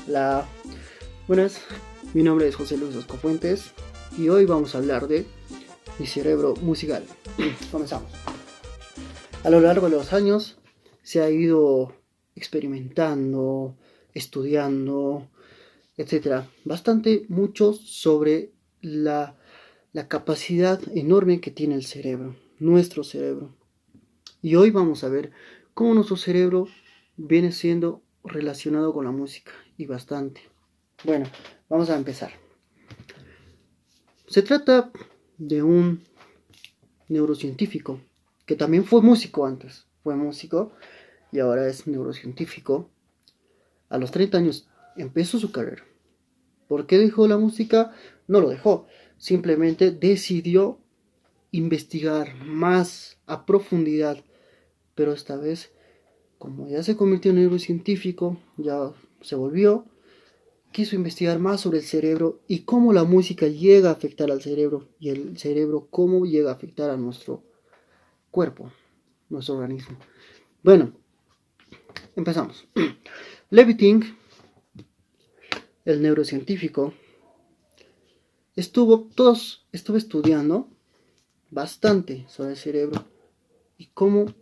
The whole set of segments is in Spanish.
Hola, buenas, mi nombre es José Luis Oscofuentes y hoy vamos a hablar de mi cerebro musical. Comenzamos. A lo largo de los años se ha ido experimentando, estudiando, etcétera, mucho sobre la capacidad enorme que tiene el cerebro, nuestro cerebro. Y hoy vamos a ver cómo nuestro cerebro viene siendo relacionado con la música y bastante. Bueno, vamos a empezar. Se trata de un neurocientífico que también fue músico antes. Fue músico y ahora es neurocientífico. A los 30 años empezó su carrera. ¿Por qué dejó la música? No lo dejó. Simplemente decidió investigar más a profundidad. Pero esta vez, como ya se convirtió en neurocientífico, ya se volvió, quiso investigar más sobre el cerebro y cómo la música llega a afectar al cerebro y el cerebro cómo llega a afectar a nuestro cuerpo, nuestro organismo. Bueno, empezamos. Levitin, el neurocientífico, estuvo estudiando bastante sobre el cerebro y cómo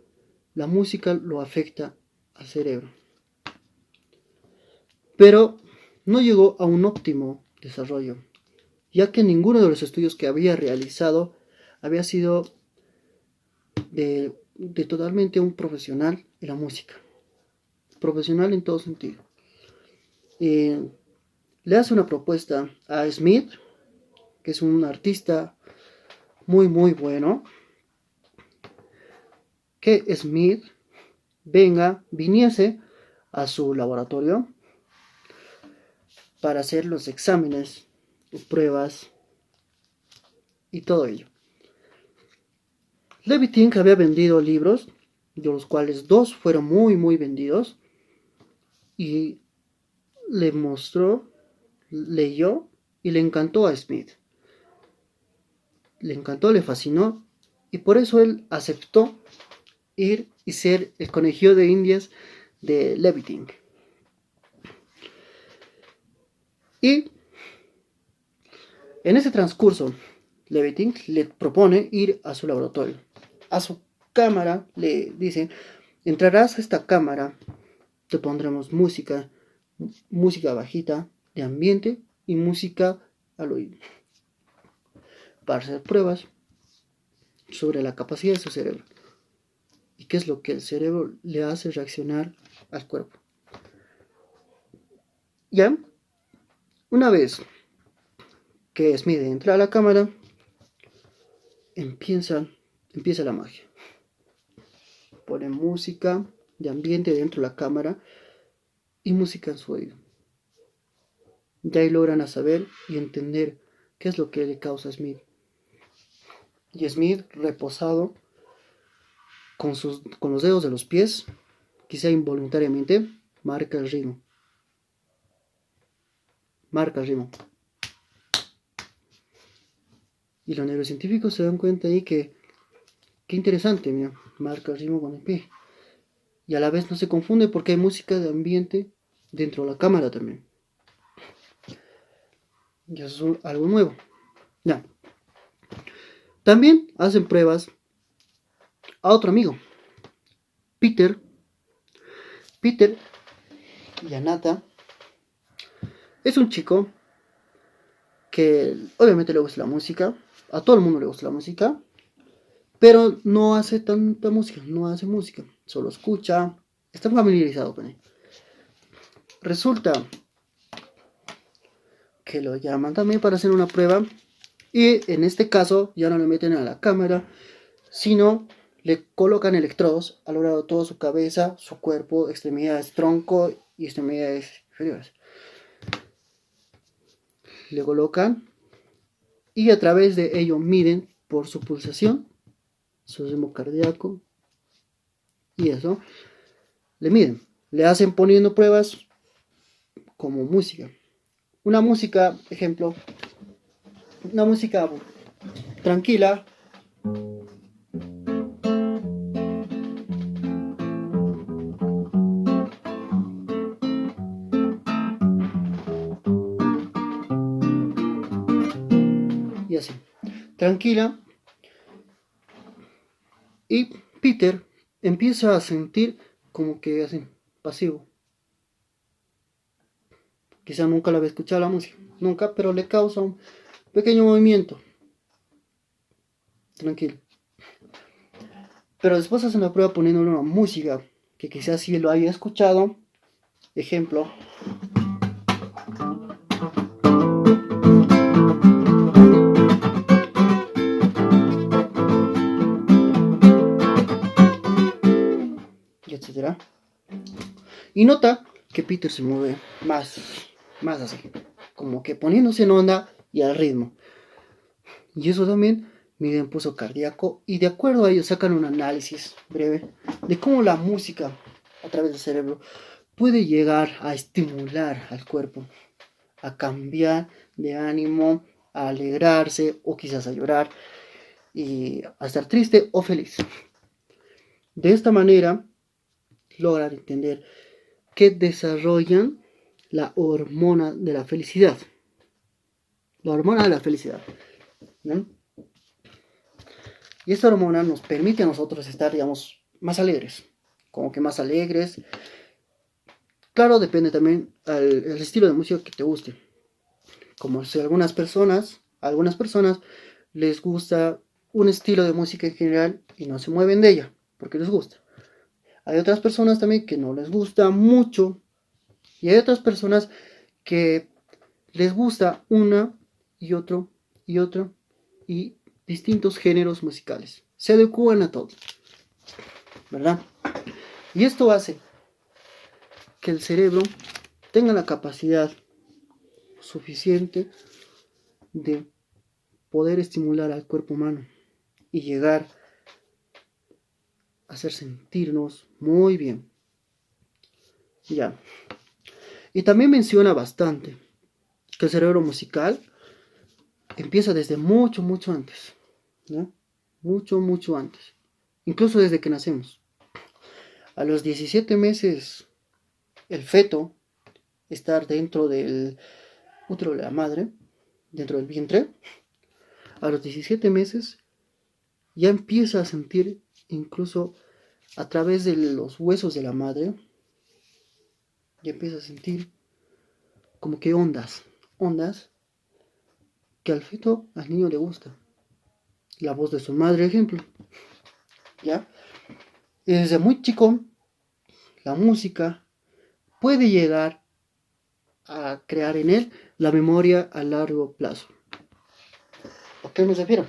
la música lo afecta al cerebro. Pero no llegó a un óptimo desarrollo, ya que ninguno de los estudios que había realizado había sido de totalmente un profesional en la música. Profesional en todo sentido. Le hace una propuesta a Smith, que es un artista muy bueno, que Smith viniese a su laboratorio para hacer los exámenes, pruebas y todo ello. Levitin había vendido libros, de los cuales 2 fueron muy vendidos, y le mostró, leyó y le encantó a Smith. Le encantó, le fascinó, y por eso él aceptó ir y ser el conejillo de Indias de Levitin. Y en ese transcurso, Levitin le propone ir a su laboratorio. A su cámara le dice: entrarás a esta cámara, te pondremos música bajita, de ambiente y música al oído, para hacer pruebas sobre la capacidad de su cerebro y qué es lo que el cerebro le hace reaccionar al cuerpo. Ya, una vez que Smith entra a la cámara, empieza la magia. Pone música de ambiente dentro de la cámara y música en su oído. De ahí logran saber y entender qué es lo que le causa a Smith. Y Smith, reposado, con los dedos de los pies, quizá involuntariamente, marca el ritmo. Y los neurocientíficos se dan cuenta ahí que, qué interesante, mira, marca el ritmo con el pie. Y a la vez no se confunde porque hay música de ambiente dentro de la cámara también. Y eso es algo nuevo. Ya. También hacen pruebas a otro amigo, Peter Yanata. Es un chico que obviamente le gusta la música, a todo el mundo le gusta la música, pero no hace tanta música, solo escucha, está familiarizado con él. Resulta que lo llaman también para hacer una prueba, y en este caso ya no le meten a la cámara, sino le colocan electrodos a lo largo de toda su cabeza, su cuerpo, extremidades, tronco y extremidades inferiores. Le colocan y a través de ello miden por su pulsación, su ritmo cardíaco, y eso le miden. Le hacen poniendo pruebas como música. Una música, ejemplo, una música tranquila. tranquila, y Peter empieza a sentir como que así, pasivo. Quizá nunca la había escuchado la música, nunca, pero le causa un pequeño movimiento. Tranquilo. Pero después hacen la prueba poniéndole una música que quizás sí lo haya escuchado. Ejemplo. Y etcétera. Y nota que Peter se mueve más así, como que poniéndose en onda y al ritmo. Y eso también mide impulso cardíaco, y de acuerdo a ello sacan un análisis breve de cómo la música a través del cerebro puede llegar a estimular al cuerpo, a cambiar de ánimo, a alegrarse o quizás a llorar y a estar triste o feliz. De esta manera logran entender que desarrollan la hormona de la felicidad. La hormona de la felicidad, ¿no? Y esta hormona nos permite a nosotros estar, digamos, más alegres. Como que más alegres. Claro, depende también el estilo de música que te guste. Como si a algunas personas les gusta un estilo de música en general y no se mueven de ella, porque les gusta. Hay otras personas también que no les gusta mucho. Y hay otras personas que les gusta una y otro y otro y distintos géneros musicales. Se adecuan a todo, ¿verdad? Y esto hace que el cerebro tenga la capacidad suficiente de poder estimular al cuerpo humano y llegar a hacer sentirnos muy bien. Ya. Y también menciona bastante que el cerebro musical empieza desde mucho antes, ¿no? Mucho antes. Incluso desde que nacemos. A los 17 meses, el feto está dentro del útero de la madre, dentro del vientre. A los 17 meses ya empieza a sentir, incluso a través de los huesos de la madre, ya empieza a sentir como que ondas que al feto, al niño le gusta. La voz de su madre, ejemplo. ¿Ya? Y desde muy chico, la música puede llegar a crear en él la memoria a largo plazo. ¿A qué me refiero?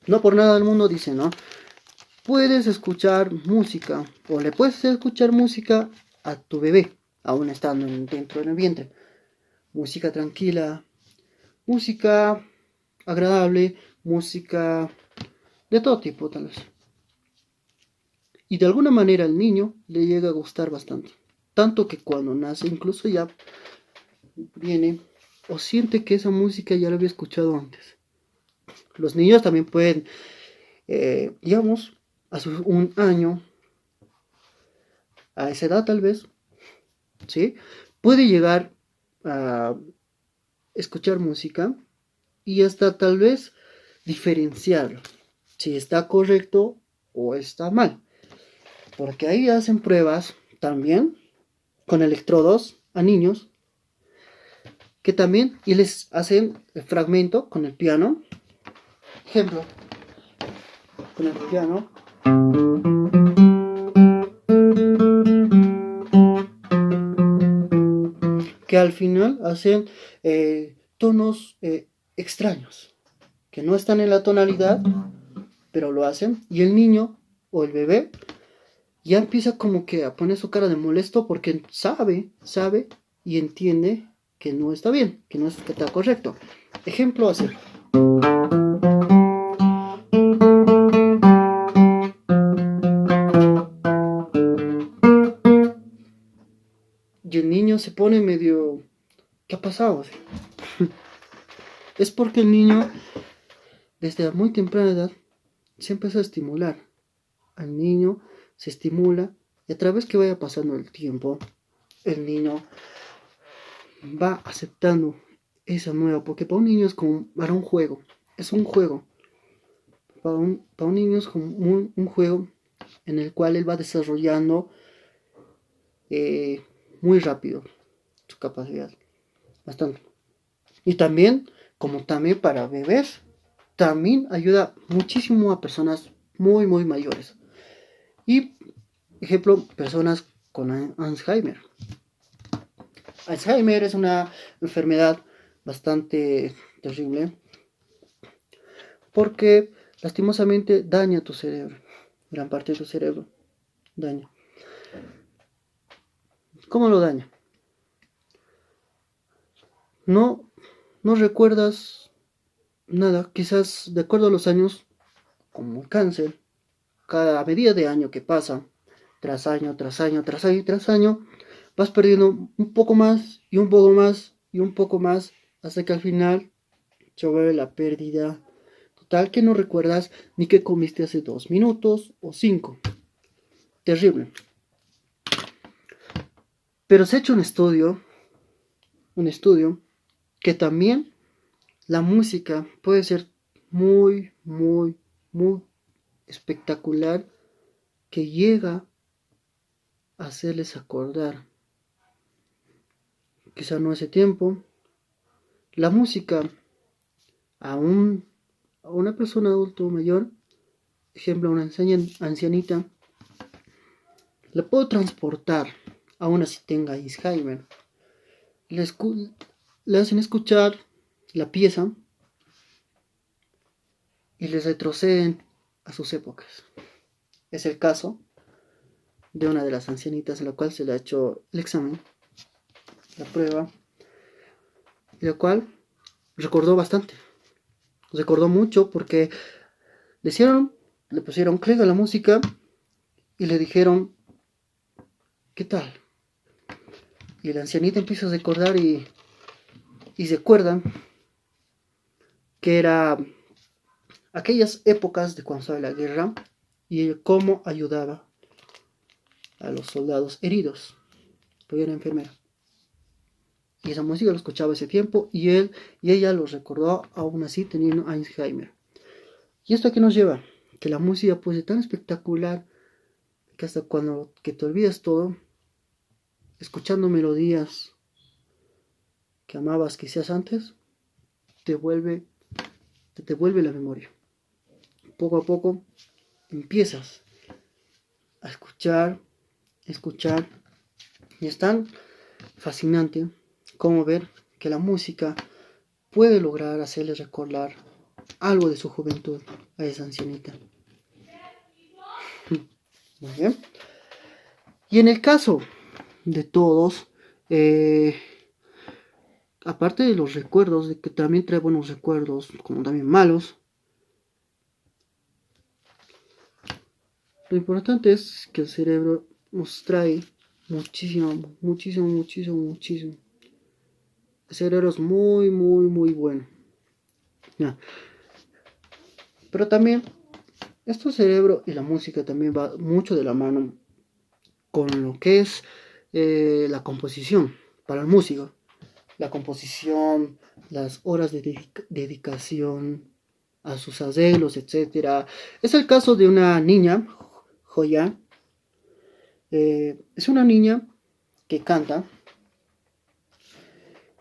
No por nada del mundo dice, ¿no? Puedes escuchar música, o le puedes escuchar música a tu bebé, aún estando dentro del vientre. Música tranquila, música agradable, música de todo tipo, tal vez. Y de alguna manera al niño le llega a gustar bastante. Tanto que cuando nace, incluso ya viene o siente que esa música ya la había escuchado antes. Los niños también pueden, digamos, a un año, a esa edad tal vez, ¿sí? Puede llegar a escuchar música y hasta tal vez diferenciar si está correcto o está mal. Porque ahí hacen pruebas también con electrodos a niños que también y les hacen el fragmento con el piano. Ejemplo, con el piano. Que al final hacen tonos extraños, que no están en la tonalidad, pero lo hacen. Y el niño o el bebé ya empieza como que a poner su cara de molesto porque sabe y entiende que no está bien, que no está correcto. Ejemplo así. Y el niño se pone medio... ¿Qué ha pasado? Es porque el niño, desde muy temprana edad, se empieza a estimular. Al niño se estimula y a través que vaya pasando el tiempo, el niño va aceptando esa nueva, porque para un niño es como para un juego. es un juego. Para un niño es como un juego en el cual él va desarrollando muy rápido su capacidad. Bastante. Y también, como también para bebés, también ayuda muchísimo a personas muy, muy mayores. Y, ejemplo, personas con Alzheimer. Alzheimer es una enfermedad bastante terrible porque lastimosamente daña tu cerebro, gran parte de tu cerebro daña. ¿Cómo lo daña? No, no recuerdas nada, quizás de acuerdo a los años, como el cáncer, cada medida de año que pasa, tras año, tras año, tras año, tras año, vas perdiendo un poco más y un poco más y un poco más hasta que al final se vuelve la pérdida total que no recuerdas ni qué comiste hace 2 minutos o 5. Terrible. Pero se ha hecho un estudio que también la música puede ser muy, muy, muy espectacular, que llega a hacerles acordar, quizá no ese tiempo, la música a, a una persona adulto mayor, ejemplo, a una ancianita, la puedo transportar, aún así tenga Alzheimer. Le, le hacen escuchar la pieza y les retroceden a sus épocas. Es el caso de una de las ancianitas a la cual se le ha hecho el examen, la prueba, y la cual recordó bastante. Recordó mucho porque le pusieron clic a la música y le dijeron, ¿qué tal? Y la ancianita empieza a recordar y se acuerdan que era aquellas épocas de cuando estaba la guerra y cómo ayudaba a los soldados heridos, porque era enfermera. Y esa música lo escuchaba ese tiempo y ella lo recordó aún así teniendo Alzheimer. ¿Y esto a qué nos lleva? Que la música puede ser tan espectacular que hasta cuando que te olvidas todo, escuchando melodías que amabas quizás antes, te devuelve la memoria. Poco a poco empiezas a escuchar, y es tan fascinante como ver que la música puede lograr hacerle recordar algo de su juventud a esa ancianita. Muy bien. Y en el caso de todos, aparte de los recuerdos, de que también trae buenos recuerdos, como también malos, lo importante es que el cerebro nos trae muchísimo. El cerebro es muy, muy, muy bueno. Ya. Pero también, esto cerebro y la música también va mucho de la mano con lo que es la composición para el músico. La composición, las horas de dedicación a sus arreglos, etc. Es el caso de una niña, Joya. Es una niña que canta,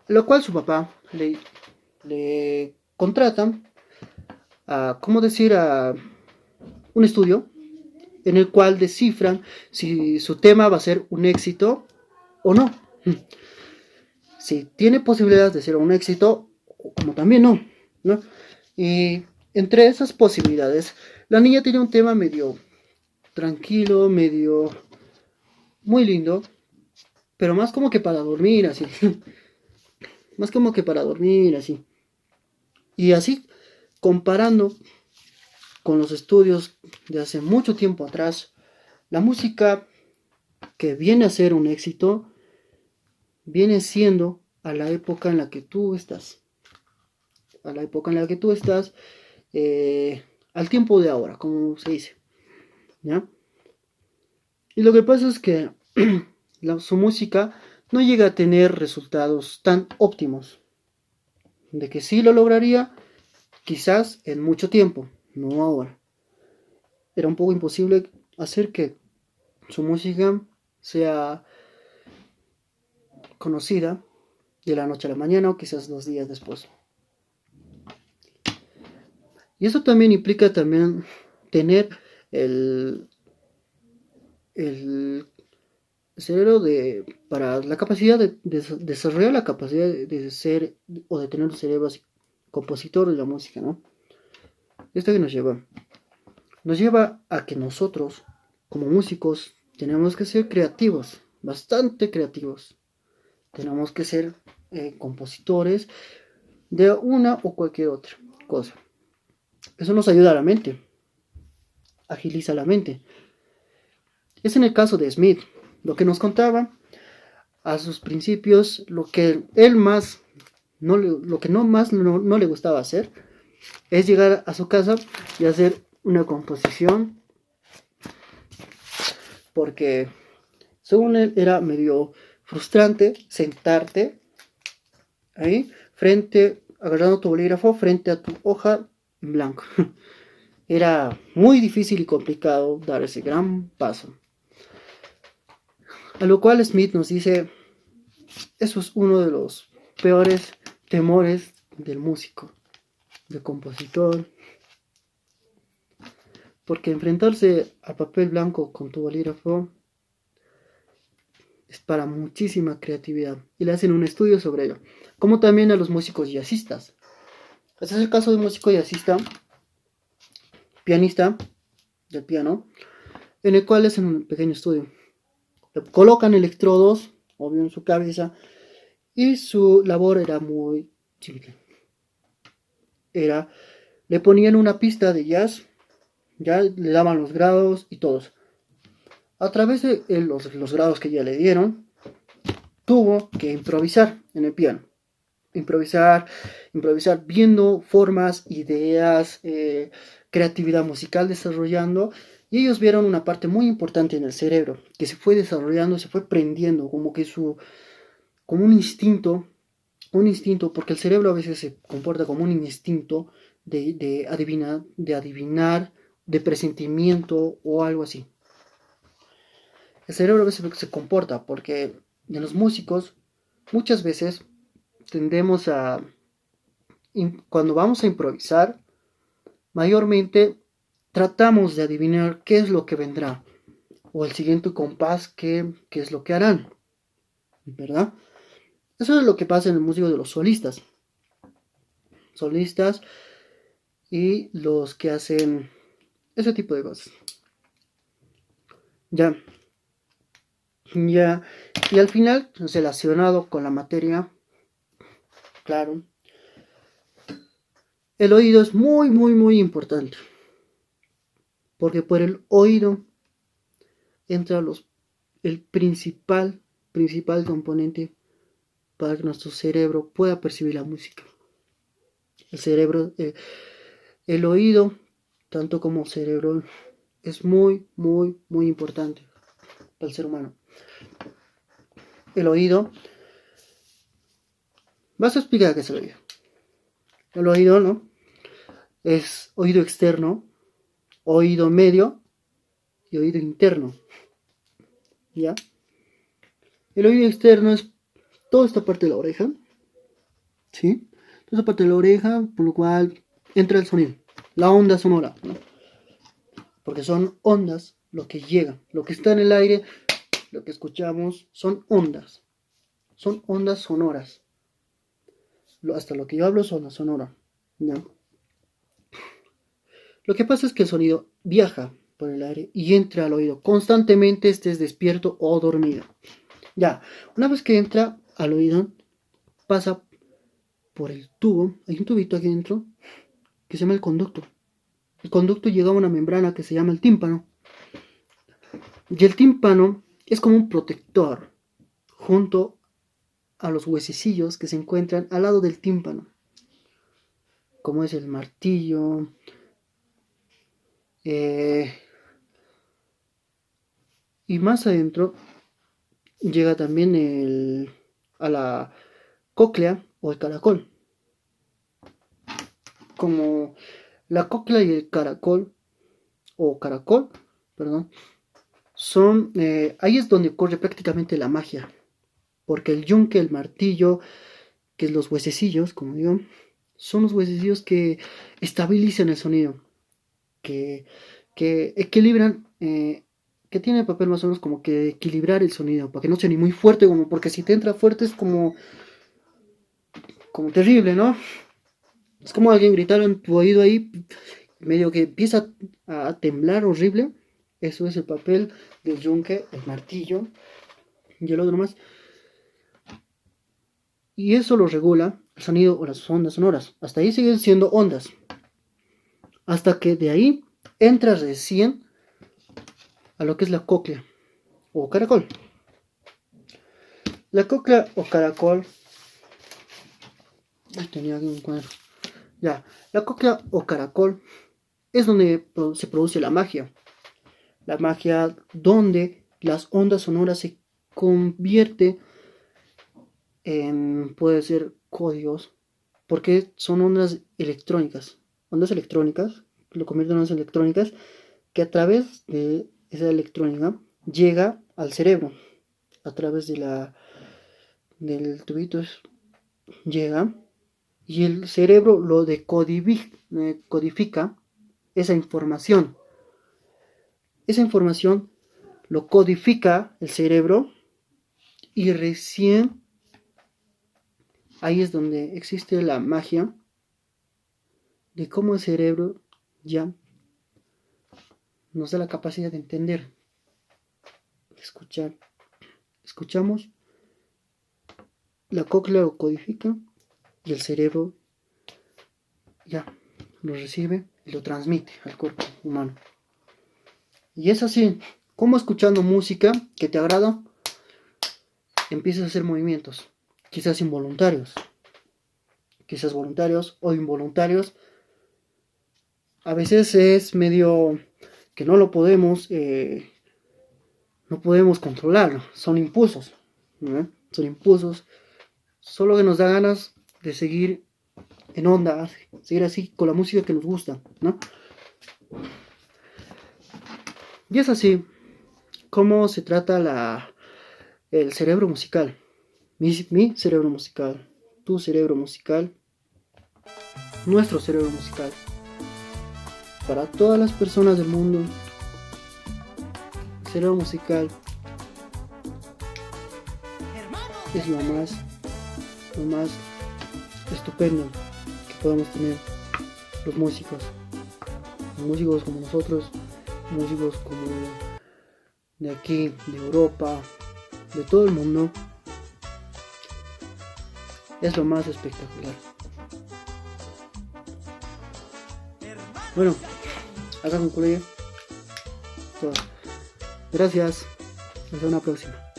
lo cual su papá le contrata a, ¿cómo decir?, a un estudio en el cual descifran si su tema va a ser un éxito o no. Si tiene posibilidades de ser un éxito, como también no. Y entre esas posibilidades, la niña tiene un tema medio tranquilo, medio muy lindo, pero más como que para dormir, así. Más como que para dormir, así. Y así, comparando con los estudios de hace mucho tiempo atrás, la música que viene a ser un éxito viene siendo a la época en la que tú estás. A la época en la que tú estás, al tiempo de ahora, como se dice. ¿Ya? Y lo que pasa es que su música no llega a tener resultados tan óptimos. De que sí lo lograría, quizás en mucho tiempo, no ahora. Era un poco imposible hacer que su música sea conocida de la noche a la mañana o quizás 2 días después. Y eso también implica también tener el, el cerebro para la capacidad de desarrollar la capacidad de ser o de tener un cerebro así, compositor de la música, ¿no? ¿Esto que nos lleva? Nos lleva a que nosotros, como músicos, tenemos que ser creativos, bastante creativos. Tenemos que ser compositores de una o cualquier otra cosa. Eso nos ayuda a la mente, agiliza la mente. Es en el caso de Smith, lo que nos contaba a sus principios, lo que él más lo que no le gustaba hacer es llegar a su casa y hacer una composición, porque según él era medio frustrante sentarte ahí agarrando tu bolígrafo frente a tu hoja en blanco. Era muy difícil y complicado dar ese gran paso. A lo cual Smith nos dice, eso es uno de los peores temores del músico, del compositor, porque enfrentarse al papel blanco con tu bolígrafo es para muchísima creatividad, y le hacen un estudio sobre ello, como también a los músicos jazzistas. Este es el caso de un músico jazzista, pianista del piano, en el cual hacen un pequeño estudio. Le colocan electrodos, obvio, en su cabeza, y su labor era muy simple. Le ponían una pista de jazz, ya le daban los grados y todos. A través de los grados que ya le dieron, tuvo que improvisar en el piano. Improvisar viendo formas, ideas, creatividad musical desarrollando. Y ellos vieron una parte muy importante en el cerebro, que se fue desarrollando, se fue prendiendo, como un instinto, porque el cerebro a veces se comporta como un instinto de adivinar, de presentimiento o algo así. El cerebro a veces se comporta porque de los músicos muchas veces tendemos cuando vamos a improvisar, mayormente tratamos de adivinar qué es lo que vendrá o el siguiente compás, qué es lo que harán, ¿verdad? Eso es lo que pasa en el músico de los solistas y los que hacen ese tipo de cosas. Ya, y al final, relacionado con la materia, claro, el oído es muy, muy, muy importante, porque por el oído entra el principal componente para que nuestro cerebro pueda percibir la música. El oído, tanto como cerebro, es muy, muy, muy importante para el ser humano. El oído, vas a explicar qué es el oído. El oído, ¿no? Es oído externo, oído medio y oído interno. ¿Ya? El oído externo es toda esta parte de la oreja, ¿sí? Toda esta parte de la oreja, por lo cual entra el sonido, la onda sonora, ¿no? Porque son ondas lo que llega, lo que está en el aire, lo que escuchamos, son ondas sonoras. Hasta lo que yo hablo es onda sonora, ¿ya? Lo que pasa es que el sonido viaja por el aire y entra al oído, constantemente estés despierto o dormido. Ya, una vez que entra al oído, pasa por el tubo, hay un tubito aquí dentro que se llama el conducto. El conducto llega a una membrana que se llama el tímpano. Y el tímpano es como un protector junto a los huesecillos que se encuentran al lado del tímpano, como es el martillo, y más adentro llega también a la cóclea o el caracol. como la cóclea y el caracol, perdón, son, ahí es donde ocurre prácticamente la magia, porque el yunque, el martillo, que es los huesecillos, como digo, son los huesecillos que estabilizan el sonido, que, que equilibran, que tiene el papel más o menos como que equilibrar el sonido, para que no sea ni muy fuerte, como porque si te entra fuerte es como terrible, ¿no? Es como alguien gritar en tu oído ahí, medio que empieza a temblar horrible. Eso es el papel del yunque, el martillo y el otro más. Y eso lo regula el sonido o las ondas sonoras. Hasta ahí siguen siendo ondas. Hasta que de ahí entra recién a lo que es la cóclea o caracol. La cóclea o caracol. Tenía aquí un cuadro. Ya, la cóclea o caracol es donde se produce la magia. La magia donde las ondas sonoras se convierte en, puede ser códigos, porque son ondas electrónicas. Ondas electrónicas, lo convierten en ondas electrónicas, que a través de esa electrónica llega al cerebro. A través del tubito llega y el cerebro lo decodifica esa información. Esa información lo codifica el cerebro y recién ahí es donde existe la magia de cómo el cerebro ya nos da la capacidad de entender, de escuchar. Escuchamos, la cóclea lo codifica y el cerebro ya lo recibe y lo transmite al cuerpo humano. Y es así, como escuchando música que te agrada, empiezas a hacer movimientos, quizás involuntarios, quizás voluntarios o involuntarios. A veces es medio que no lo podemos, no podemos controlarlo, son impulsos, ¿no? Son impulsos, solo que nos da ganas de seguir en onda, seguir así con la música que nos gusta, ¿no? Y es así como se trata el cerebro musical, mi cerebro musical, tu cerebro musical, nuestro cerebro musical. Para todas las personas del mundo, el cerebro musical es lo más estupendo que podemos tener los músicos como nosotros, músicos como de aquí, de Europa, de todo el mundo. Es lo más espectacular. Bueno, acá concluye todo. Gracias. Hasta una próxima.